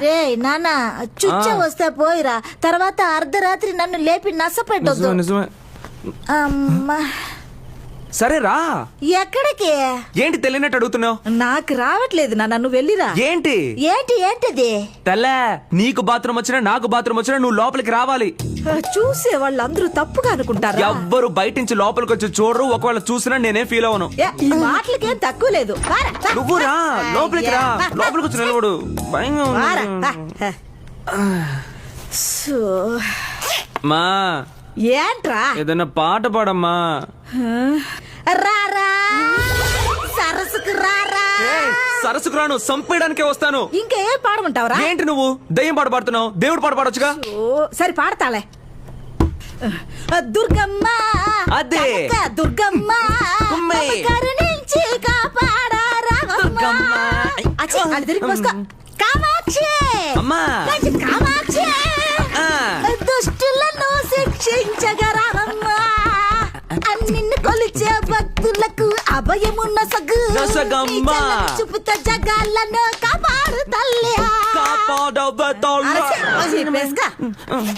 రే నాన్న చుచ్చ వస్తే పోయిరా, తర్వాత అర్ధరాత్రి నన్ను లేపి నసపెట్టొద్దు. నిజమే. అమ్మా. సరే రా. ఎక్కడికి? ఏంటి తెలియనట్టు అడుగుతున్నావు? నాకు రావట్లేదు నాన్న, నువ్వు వెళ్ళిరా. ఏంటి ఏంటిది? తెల్లే, నీకు బాత్రూమ్ వచ్చినా నాకు బాత్రూమ్ వచ్చినా నువ్వు లోపలికి రావాలి. చూసే వాళ్ళందరూ తప్పుగా అనుకుంటారా? ఎవ్వరు బయట నుంచి లోపలికి వచ్చి చూడరు. ఒకవేళ చూసినా నేనేం ఫీల్ అవను. ఈ మాటలకేం తక్కువ లేదు. నువ్వు రా, లోపలికి రా. లోపలికి వచ్చి నిలబడు. భయంగా ఉంది. మా ఏంట్రా? ఏదైనా పాట పాడమ్మా. రారా సరస్సుకు రారా. సరస్సుకు రాను, సంపేయడానికే వస్తాను. ఇంకా ఏం పాడమంటావురా? ఏంటి నువ్వు దయ్యం పాట పాడుతున్నావు? దేవుడు పాట పాడొచ్చుగా. సరే పాడతాలే. దుర్గమ్మ అదే దుర్గమ్మ కరుణించి కాపాడారా దుర్గమ్మ. అది తిరిగి పోసుకో. కామాక్షి అమ్మా, కామాక్షి దుష్టులను శిక్షించగరావమ్మా. నిన్ను కొలిచే భక్తులకు అభయమున్న సగమ్మ. చూపుత జగాలను కాపాడు తల్లి.